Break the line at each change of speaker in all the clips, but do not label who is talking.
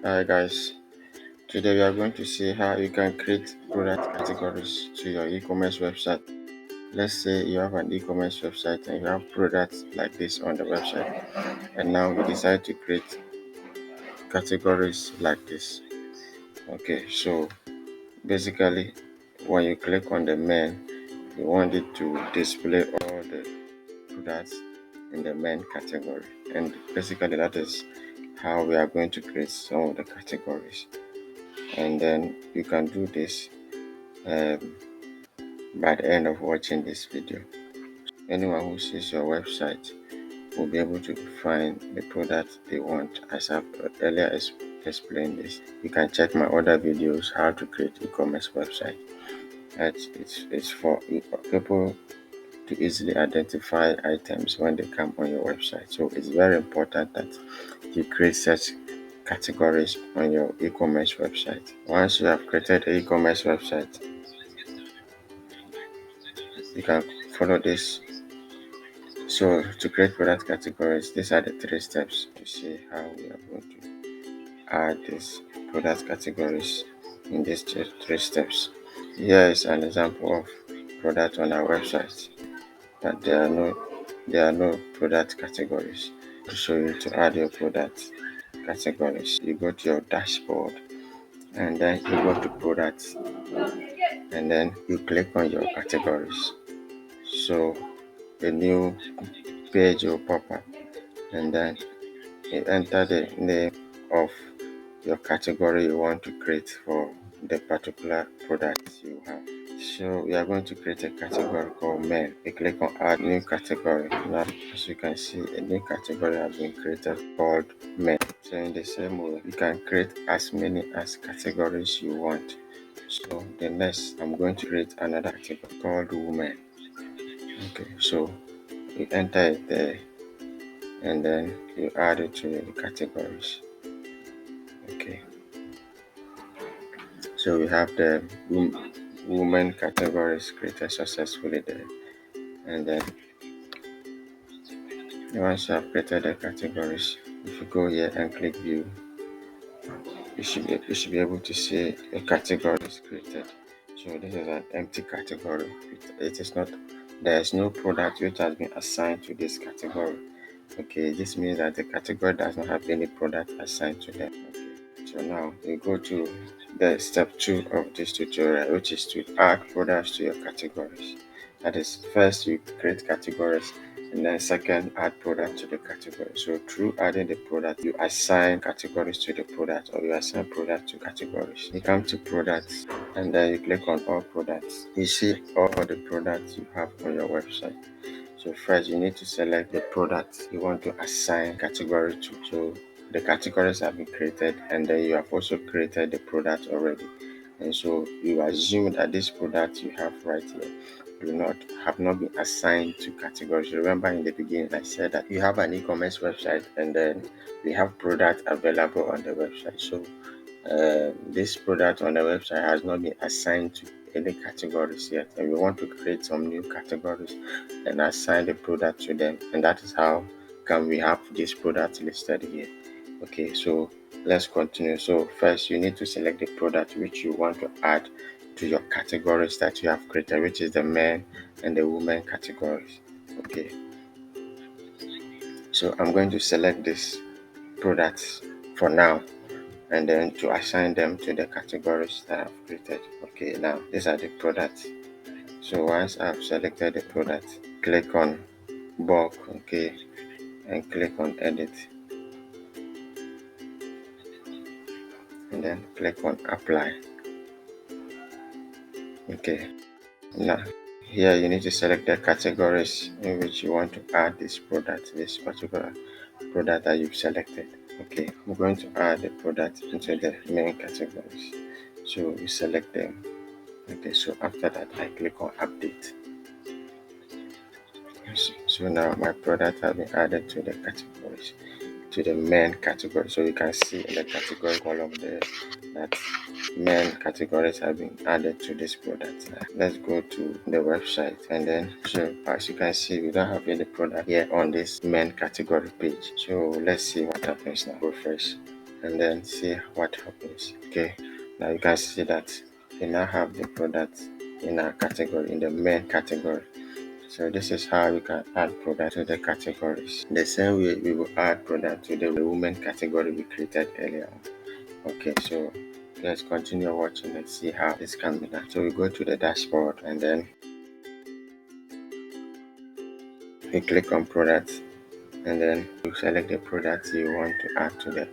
Hi guys, today we are going to see how you can create product categories to your e-commerce website. Let's say you have an e-commerce website and you have products like this on the website, and now you decide to create categories like this. Okay, so basically when you click on the main, you want it to display all the products in the main category, and basically that is how we are going to create some of the categories. And then you can do this um, by the end of watching this video. Anyone who sees your website will be able to find the product they want. As I've earlier explained this, you can check my other videos how to create e-commerce website. It's for people to easily identify items when they come on your website. So it's very important that you create such categories on your e-commerce website. Once you have created an e-commerce website, you can follow this. So to create product categories, these are the 3 steps to see how we are going to add these product categories in these 3 steps. Here is an example of product on our website, but there are no product categories. To show you to add your product categories, you go to your dashboard and then you go to products and then you click on your categories. So a new page will pop up and then you enter the name of your category you want to create for the particular product you have. So we are going to create a category called men. We click on add new category. Now as you can see, a new category has been created called men. So in the same way, you can create as many as categories you want. So the next, I'm going to create another category called women. Okay, so you enter it there and then you add it to the categories. Okay, so we have the women categories created successfully there, and then once you have created the categories, if you go here and click view, you should be able to see a category is created. So this is an empty category. It is not, there is no product which has been assigned to this category. Okay, this means that the category does not have any product assigned to them. Okay, so now we go to the step 2 of this tutorial, which is to add products to your categories. That is, first you create categories, and then second, add product to the category. So through adding the product, you assign categories to the product, or you assign product to categories. You come to products and then you click on all products. You see all the products you have on your website. So first you need to select the product you want to assign category to. So the categories have been created, and then you have also created the product already. And so you assume that this product you have right here have not been assigned to categories. Remember in the beginning I said that you have an e-commerce website and then we have products available on the website. So this product on the website has not been assigned to any categories yet, and we want to create some new categories and assign the product to them, and that is how can we have this product listed here. Okay, so let's continue. So first you need to select the product which you want to add to your categories that you have created, which is the men and the women categories. Okay, so I'm going to select these products for now and then to assign them to the categories that I've created. Okay, now these are the products. So once I've selected the product, click on bulk, okay, and click on edit, and then click on apply. Okay, now here you need to select the categories in which you want to add this product, this particular product that you've selected. Okay, I'm going to add the product into the main categories. So you select them. Okay, so after that I click on update. So now my product has been added to the categories, to the main category. So you can see in the category column there that main categories have been added to this product. Let's go to the website, and then so as you can see we don't have any product here on this main category page. So let's see what happens now. Refresh and then see what happens. Okay, now you can see that we now have the product in our category, in the main category. So this is how you can add product to the categories. The same way we will add product to the women category we created earlier on. Okay, so let's continue watching and see how this can be done. So we go to the dashboard and then we click on product, and then you select the product you want to add to the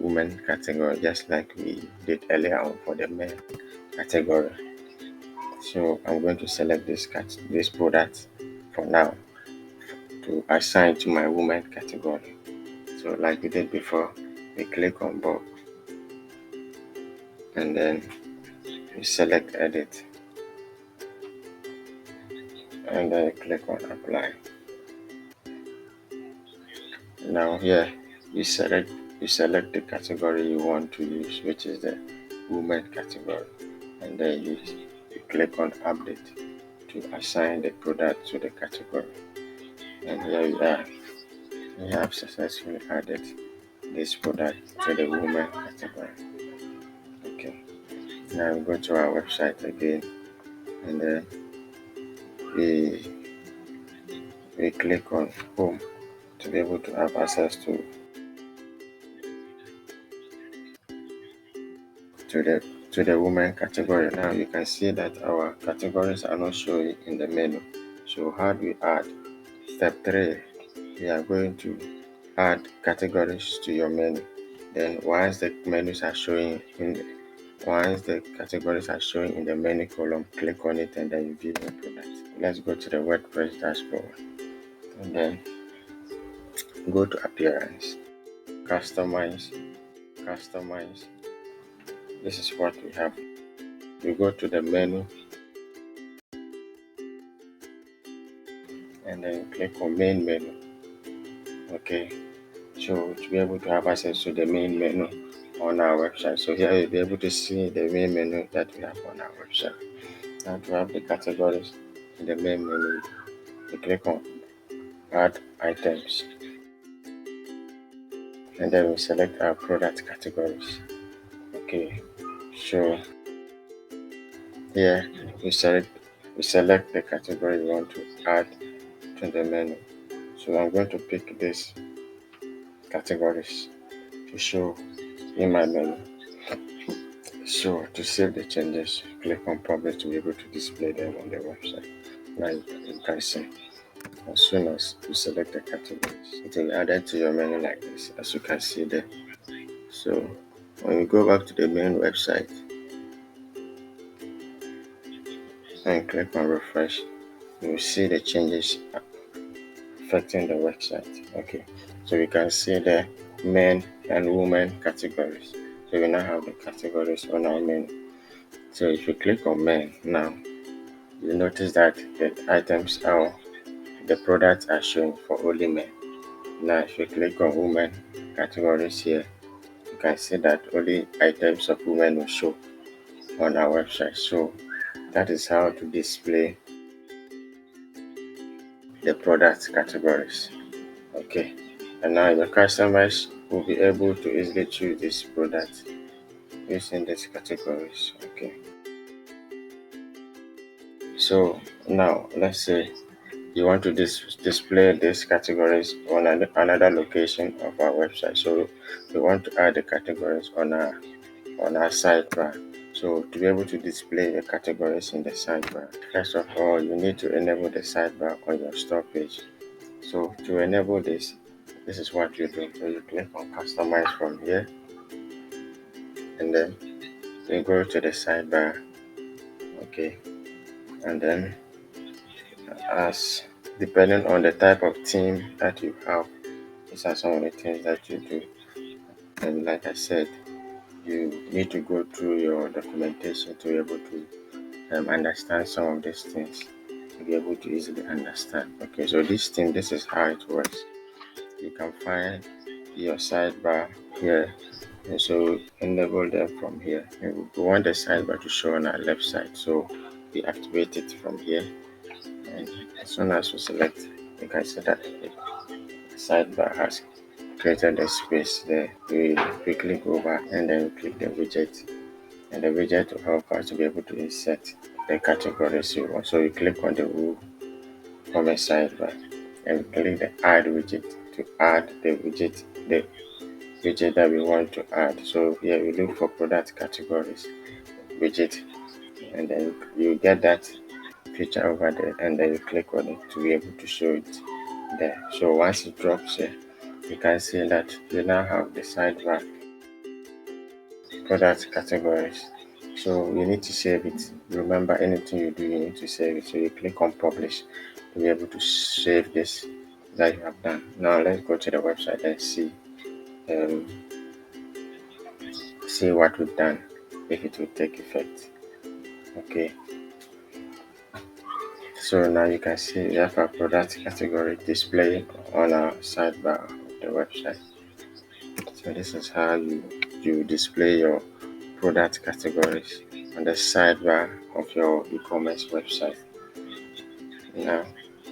women category, just like we did earlier on for the men category. So I'm going to select this product for now to assign to my women category. So like we did before, we click on bulk and then we select edit and then click on apply. Now here you select the category you want to use, which is the women category, and then you click on update to assign the product to the category. And here we are. We have successfully added this product to the women category. Okay. Now we go to our website again, and then we click on home to be able to have access to the women category. Now you can see that our categories are not showing in the menu. So how do we add? Step 3, we are going to add categories to your menu. Then once the categories are showing in the menu column, click on it and then you view the product. Let's go to the WordPress dashboard and then go to appearance, customize. This is what we have. We go to the menu and then click on main menu. Okay, so to be able to have access to the main menu on our website. So here you'll be able to see the main menu that we have on our website. Now to have the categories in the main menu, you click on add items and then we select our product categories. Okay, so here we select the category we want to add to the menu. So I'm going to pick these categories to show in my menu. So to save the changes, click on publish to be able to display them on the website. Now you can see, as soon as you select the categories, it will be added to your menu like this, as you can see there. So when you go back to the main website and click on refresh, you will see the changes affecting the website. Okay, so we can see the men and women categories. So we now have the categories on our menu. So if you click on men now, you notice that the products are showing for only men. Now if you click on women categories here, you can see that only items of women will show on our website. So that is how to display the product categories. Okay, and now your customers will be able to easily choose this product using these categories. Okay, so now let's say you want to display these categories on another location of our website. So we want to add the categories on our sidebar. So to be able to display the categories in the sidebar, first of all, you need to enable the sidebar on your store page. So to enable this is what you do. So you click on customize from here and then you go to the sidebar. Okay, and then as depending on the type of theme that you have, these are some of the things that you do. And like I said, you need to go through your documentation to be able to understand some of these things, to be able to easily understand. Okay, so this is how it works. You can find your sidebar here, and so enable them from here. And we want the sidebar to show on our left side, so we activate it from here. And as soon as we select, you can see that the sidebar has created a space there, we quickly go back and then click the widget. And the widget will help us to be able to insert the categories you want. So you click on the WooCommerce sidebar and click the add widget to add the widget that we want to add. So here we look for product categories widget, and then you get that feature over there, and then you click on it to be able to show it there. So once it drops here, you can see that you now have the sidebar product categories. So you need to save it. Remember, anything you do, you need to save it. So you click on publish to be able to save this that you have done. Now let's go to the website and um, see what we've done, if it will take effect. Okay. So now you can see we have our product category display on our sidebar of the website. So this is how you display your product categories on the sidebar of your e-commerce website. Now,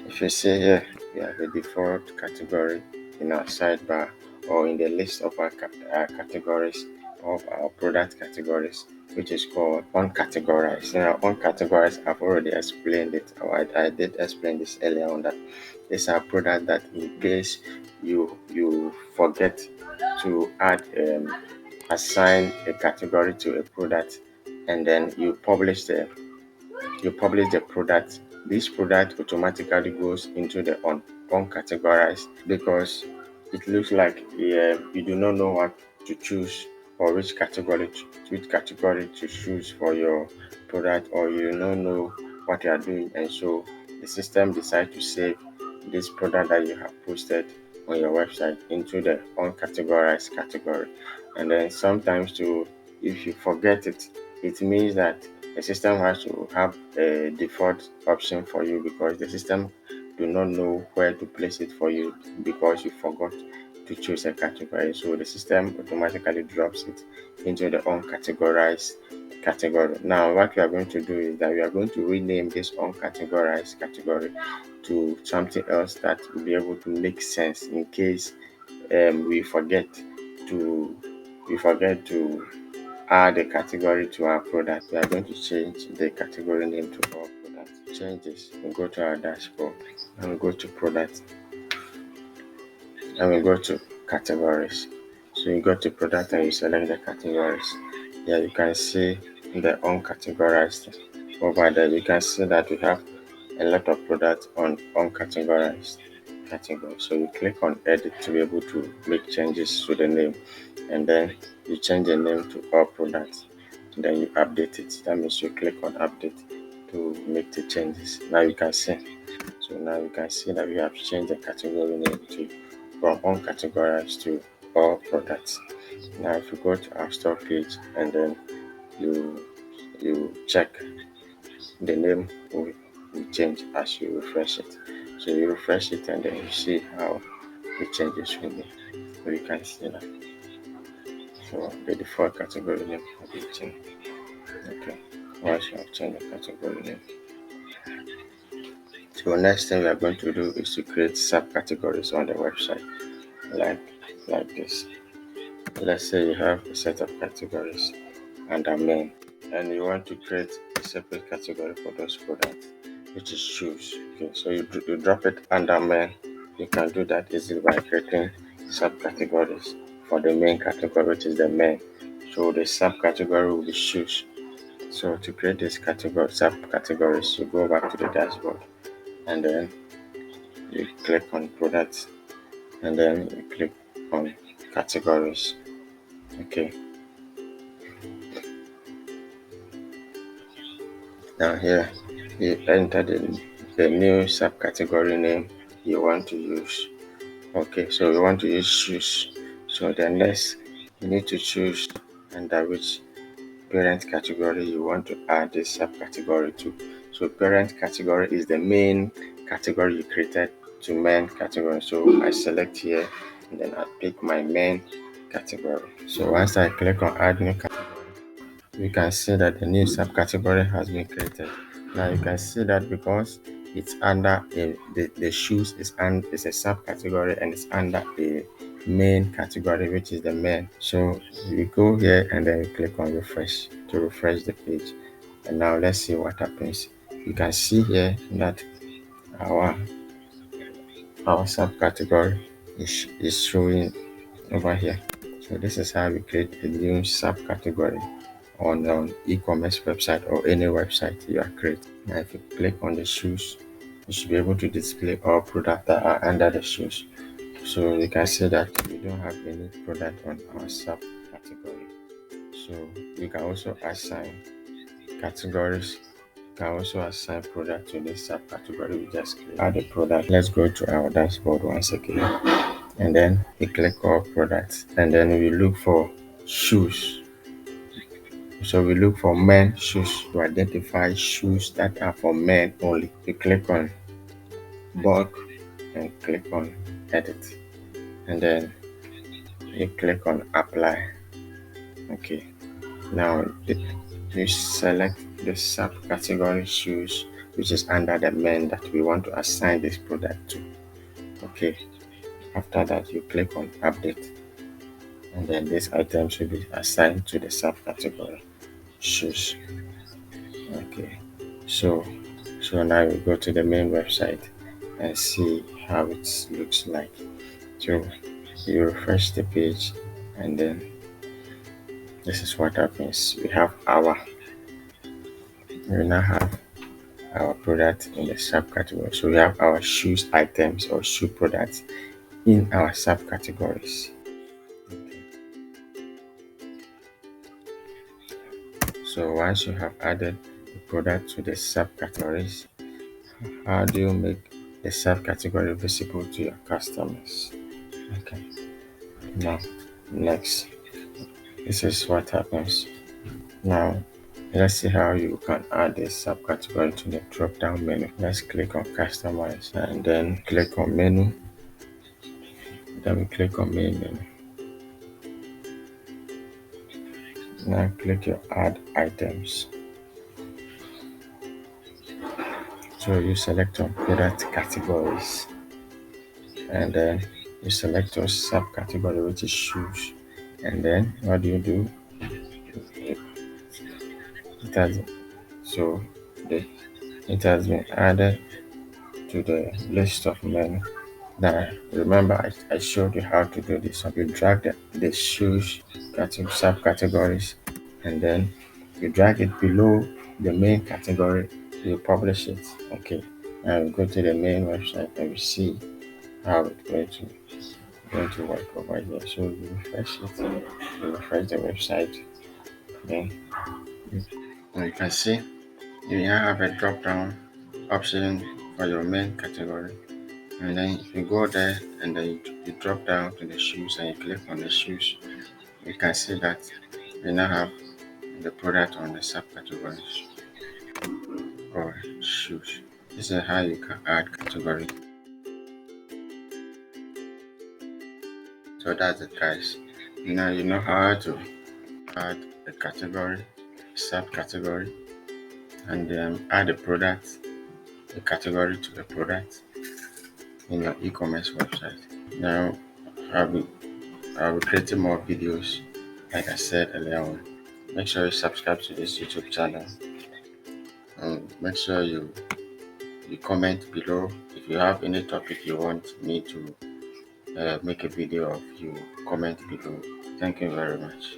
if you see here, we have a default category in our sidebar or in the list of our categories of our product categories, which is called uncategorized. Now, uncategorized, I've already explained it. I did explain this earlier on, that these are products that in case you forget to assign a category to a product, and then you publish the product, this product automatically goes into the uncategorized, because it looks like you do not know what to choose, or which category to choose for your product, or you do not know what you are doing, and so the system decides to save this product that you have posted on your website into the uncategorized category. And then sometimes too, if you forget it, it means that the system has to have a default option for you, because the system do not know where to place it for you because you forgot to choose a category. So the system automatically drops it into the uncategorized category. Now what we are going to do is that we are going to rename this uncategorized category to something else that will be able to make sense in case we forget to add a category to our product. We are going to change the category name to our product. Change this. We go to our dashboard and we go to product and we go to categories. So you go to product and you select the categories. Here you can see the uncategorized over there. You can see that we have a lot of products on uncategorized category. So you click on edit to be able to make changes to the name, and then you change the name to all products, and then you update it. That means you click on update to make the changes. Now you can see. So now you can see that we have changed the category name to from uncategorized to all products. Now if you go to our store page and then you check, the name will change as you refresh it. So you refresh it and then you see how the changes will be. So you can see that. So the default category name will be changed. Okay. Once you have changed the category name. So next thing we are going to do is to create subcategories on the website, like this. Let's say you have a set of categories under main, and you want to create a separate category for those products, which is shoes. Okay, so you drop it under main. You can do that easily by creating subcategories for the main category, which is the main. So the subcategory will be shoes. So to create this subcategories, you go back to the dashboard and then you click on products and then you click on categories. Okay. Now here you enter the new subcategory name you want to use. Okay, so you want to use shoes. So then next you need to choose under which parent category you want to add this subcategory to. So parent category is the main category you created to main category. So I select here and then I pick my main category. So once I click on add new category, you can see that the new subcategory has been created. Now you can see that because it's under the shoes is a subcategory and it's under main category, which is the men. So you go here and then you click on refresh to refresh the page. And now let's see what happens. You can see here that our subcategory is showing over here. So this is how we create a new subcategory on an e-commerce website or any website you are creating. Now if you click on the shoes, you should be able to display all products that are under the shoes. So you can see that we don't have any product on our subcategory. So you can also assign categories. You can also assign product to this subcategory. We just add a product. Let's go to our dashboard once again, and then we click all products, and then we look for shoes. So we look for men shoes to identify shoes that are for men only. You click on bulk and click on edit, and then you click on apply. Okay, now you select the subcategory shoes which is under the men that we want to assign this product to. Okay, after that you click on update, and then this item should be assigned to the subcategory shoes. Okay, so now you go to the main website and see how it looks like. So you refresh the page, and then this is what happens. We now have our product in the subcategory. So we have our shoes items or shoe products in our subcategories. Okay. So once you have added the product to the subcategories, how do you make the subcategory visible to your customers? Okay. Now, next, this is what happens. Now, let's see how you can add this subcategory to the drop-down menu. Let's click on Customize and then click on Menu. Then we click on Main menu. Now click your Add Items. So you select your product categories, and then you select your subcategory, which is shoes. And then what do? It has so the, it has been added to the list of menu. Now remember I showed you how to do this. So you drag the shoes subcategories, and then you drag it below the main category, you publish it. Okay, now we go to the main website and we see how it's going to work over here. So you refresh it, you refresh the website, then you can see you now have a drop down option for your main category. And then if you go there and then you drop down to the shoes and you click on the shoes, you can see that we now have the product on the subcategories or shoes. This is how you can add category. So that's it, guys. Now you know how to add a category, subcategory, and then add a product, a category to the product in your e-commerce website. Now I'll be creating more videos, like I said earlier on. Make sure you subscribe to this YouTube channel, and make sure you comment below if you have any topic you want me to make a video of. You comment below. Thank you very much.